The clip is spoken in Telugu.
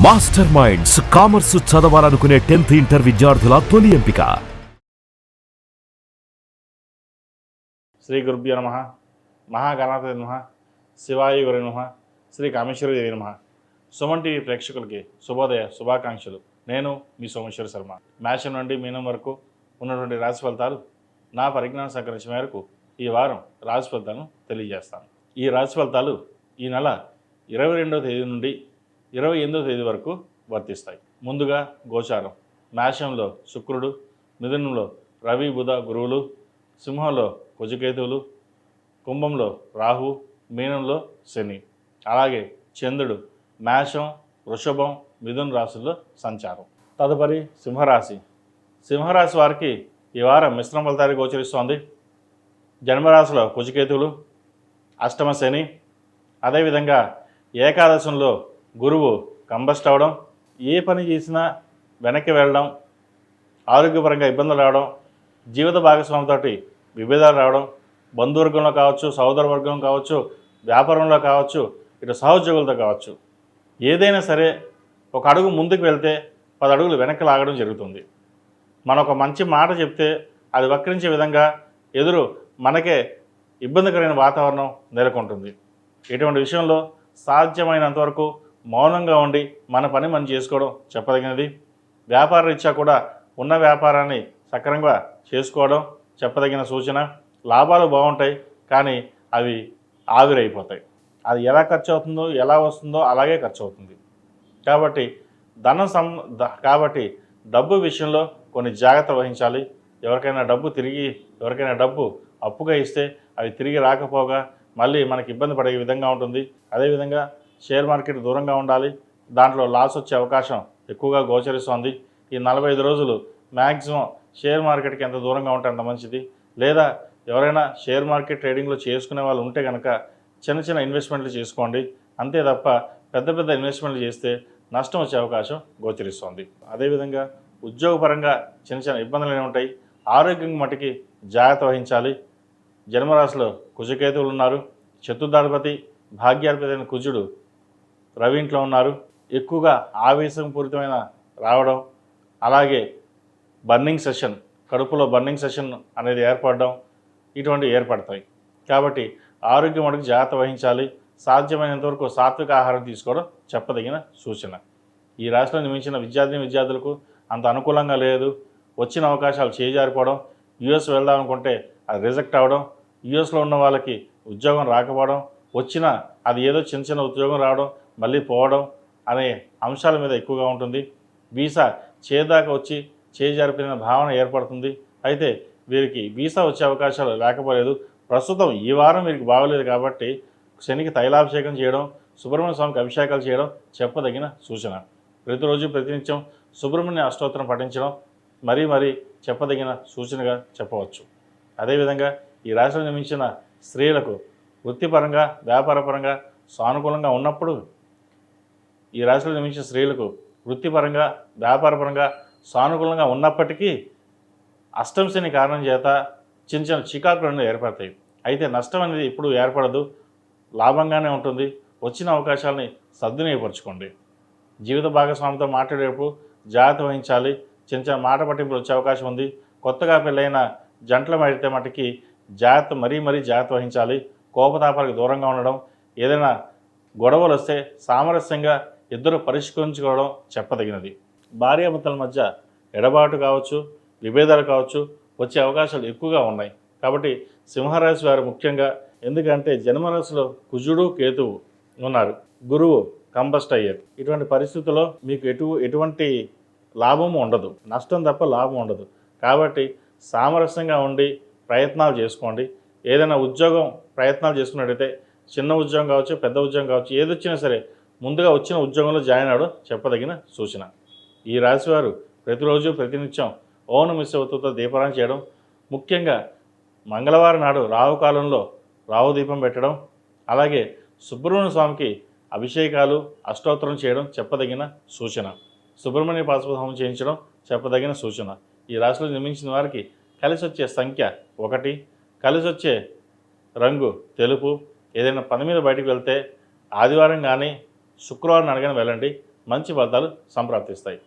మాస్టర్ మైండ్స్ కామర్స్ చదవాలనుకునే 10th ఇంటర్ విద్యార్థుల తొలి ఎంపిక. శ్రీ గురుభ్యో నమః. మహాగణాధిపతయే నమః. శివాయ గురవే నమః. శ్రీ కామేశ్వరి దేవి నమః. సుమన్ టీవీ ప్రేక్షకులకి శుభోదయ శుభాకాంక్షలు. నేను మీ సోమేశ్వర శర్మ. మేషం నుండి మీనం వరకు ఉన్నటువంటి రాశి ఫలితాలు నా పరిజ్ఞానం సంకరించిన మేరకు ఈ వారం రాశి ఫలితాలను తెలియజేస్తాను. ఈ రాశి ఫలితాలు ఈ నెల 22వ తేదీ నుండి 28వ తేదీ వరకు వర్తిస్తాయి. ముందుగా గోచారం. మేషంలో శుక్రుడు, మిథునంలో రవి బుధ గురువులు, సింహంలో కుజకేతువులు, కుంభంలో రాహు, మీనంలో శని. అలాగే చంద్రుడు మేషం, వృషభం, మిథున రాశుల్లో సంచారం. తదుపరి సింహరాశి. సింహరాశి వారికి ఈ వారం మిశ్రమ ఫలితాలు గోచరిస్తోంది. జన్మరాశిలో కుజకేతువులు, అష్టమ శని, అదేవిధంగా ఏకాదశంలో గురువు కంబస్ట్ అవడం, ఏ పని చేసినా వెనక్కి వెళ్ళడం, ఆరోగ్యపరంగా ఇబ్బందులు రావడం, జీవిత భాగస్వామితో విభేదాలు రావడం, బంధువర్గంలో కావచ్చు, సహోదర వర్గం కావచ్చు, వ్యాపారంలో కావచ్చు, ఇటు సహోద్యోగులతో కావచ్చు, ఏదైనా సరే ఒక అడుగు ముందుకు వెళ్తే 10 అడుగులు వెనక్కి లాగడం జరుగుతుంది. మనం ఒక మంచి మాట చెప్తే అది వక్రించే విధంగా ఎదురు మనకే ఇబ్బందికరమైన వాతావరణం నెలకొంటుంది. ఇటువంటి విషయంలో సాధ్యమైనంతవరకు మౌనంగా ఉండి మన పని మనం చేసుకోవడం చెప్పదగినది. వ్యాపార రీత్యా కూడా ఉన్న వ్యాపారాన్ని సక్రమంగా చేసుకోవడం చెప్పదగిన సూచన. లాభాలు బాగుంటాయి, కానీ అవి ఆవిరైపోతాయి. అది ఎలా ఖర్చు అవుతుందో, ఎలా వస్తుందో అలాగే ఖర్చు అవుతుంది. కాబట్టి డబ్బు విషయంలో కొన్ని జాగ్రత్త వహించాలి. ఎవరికైనా డబ్బు అప్పుగా ఇస్తే అవి తిరిగి రాకపోగా మళ్ళీ మనకి ఇబ్బంది పడే విధంగా ఉంటుంది. అదేవిధంగా షేర్ మార్కెట్ దూరంగా ఉండాలి. దాంట్లో లాస్ వచ్చే అవకాశం ఎక్కువగా గోచరిస్తోంది. ఈ 45 రోజులు మ్యాక్సిమం షేర్ మార్కెట్కి ఎంత దూరంగా ఉంటే అంత మంచిది. లేదా ఎవరైనా షేర్ మార్కెట్ ట్రేడింగ్లో చేసుకునే వాళ్ళు ఉంటే కనుక చిన్న చిన్న ఇన్వెస్ట్మెంట్లు చేసుకోండి. అంతే తప్ప పెద్ద పెద్ద ఇన్వెస్ట్మెంట్లు చేస్తే నష్టం వచ్చే అవకాశం గోచరిస్తోంది. అదేవిధంగా ఉద్యోగపరంగా చిన్న చిన్న ఇబ్బందులు ఉంటాయి. ఆరోగ్యం మటుకి జాగ్రత్త వహించాలి. జన్మరాశిలో కుజకేతువులు ఉన్నారు. చతుర్థాధిపతి భాగ్యాధిపతి అయిన కుజుడు రవి ఇంట్లో ఉన్నారు. ఎక్కువగా ఆవేశపూరితమైన రావడం, అలాగే కడుపులో బర్నింగ్ సెషన్ అనేది ఏర్పడడం, ఇటువంటివి ఏర్పడతాయి. కాబట్టి ఆరోగ్యం మటుకు జాగ్రత్త వహించాలి. సాధ్యమైనంతవరకు సాత్విక ఆహారం తీసుకోవడం చెప్పదగిన సూచన. ఈ రాశిలో నియమించిన విద్యార్థులకు అంత అనుకూలంగా లేదు. వచ్చిన అవకాశాలు చేజారిపోవడం, యుఎస్ వెళ్దాం అనుకుంటే అది రిజెక్ట్ అవ్వడం, యుఎస్లో ఉన్న వాళ్ళకి ఉద్యోగం రాకపోవడం, వచ్చినా అది ఏదో చిన్న చిన్న ఉద్యోగం రావడం మళ్ళీ పోవడం అనే అంశాల మీద ఎక్కువగా ఉంటుంది. వీసా చేదాకా వచ్చి చేజారిపోయిన భావన ఏర్పడుతుంది. అయితే వీరికి వీసా వచ్చే అవకాశాలు లేకపోలేదు. ప్రస్తుతం ఈ వారం వీరికి బాగలేదు కాబట్టి శనికి తైలాభిషేకం చేయడం, సుబ్రహ్మణ్య స్వామికి అభిషేకాలు చేయడం చెప్పదగిన సూచన. ప్రతిరోజు ప్రతినిత్యం సుబ్రహ్మణ్య అష్టోత్తరం పఠించడం మరీ చెప్పదగిన సూచనగా చెప్పవచ్చు. అదేవిధంగా ఈ రాశిలో నిర్మించిన స్త్రీలకు వృత్తిపరంగా వ్యాపారపరంగా సానుకూలంగా ఉన్నప్పుడు, ఈ రాశిలో నిర్మించిన స్త్రీలకు వృత్తిపరంగా వ్యాపారపరంగా సానుకూలంగా ఉన్నప్పటికీ అష్టమ శని కారణం చేత చిన్న చిన్న చికాకులు ఏర్పడతాయి. అయితే నష్టం అనేది ఇప్పుడు ఏర్పడదు, లాభంగానే ఉంటుంది. వచ్చిన అవకాశాలని సద్వినియోగపరచుకోండి. జీవిత భాగస్వామితో మాట్లాడేటప్పుడు జాగ్రత్త వహించాలి. చిన్న చిన్న మాట పట్టింపులు వచ్చే అవకాశం ఉంది. కొత్తగా పెళ్ళైన జంటల అయితే మటుకి మరీ జాగ్రత్త వహించాలి. కోపతాపాలకు దూరంగా ఉండడం, ఏదైనా గొడవలు వస్తే సామరస్యంగా ఇద్దరు పరిష్కరించుకోవడం చెప్పదగినది. భార్యాభర్తల మధ్య ఎడబాటు కావచ్చు, విభేదాలు కావచ్చు వచ్చే అవకాశాలు ఎక్కువగా ఉన్నాయి. కాబట్టి సింహరాశి వారు ముఖ్యంగా, ఎందుకంటే జన్మరాశిలో కుజుడు కేతువు ఉన్నారు, గురువు కంబస్ట్ అయ్యారు. ఇటువంటి పరిస్థితుల్లో మీకు ఎటువంటి లాభము ఉండదు, నష్టం తప్ప లాభం ఉండదు. కాబట్టి సామరస్యంగా ఉండి ప్రయత్నాలు చేసుకోండి. ఏదైనా ఉద్యోగం ప్రయత్నాలు చేసుకున్నట్టయితే చిన్న ఉద్యోగం కావచ్చు, పెద్ద ఉద్యోగం కావచ్చు, ఏది వచ్చినా సరే ముందుగా వచ్చిన ఉద్యోగంలో జాయిన్ అవ్వడం చెప్పదగిన సూచన. ఈ రాశివారు ప్రతిరోజు ప్రతినిత్యం ఓం నమః శివాయతో దీపారాధన చేయడం, ముఖ్యంగా మంగళవారం నాడు రాహుకాలంలో రాహు దీపం పెట్టడం, అలాగే సుబ్రహ్మణ్య స్వామికి అభిషేకాలు అష్టోత్తరం చేయడం చెప్పదగిన సూచన. సుబ్రహ్మణ్య పాశుపత హోమం చేయించడం చెప్పదగిన సూచన. ఈ రాశిలో నిర్మించిన వారికి కలిసి వచ్చే సంఖ్య 1, కలిసి వచ్చే రంగు తెలుపు. ఏదైనా పని మీద బయటకు వెళ్తే ఆదివారం కానీ శుక్రవారం అడగని వెళ్ళండి. మంచి ఫలితాలు సంప్రాప్తిస్తాయి.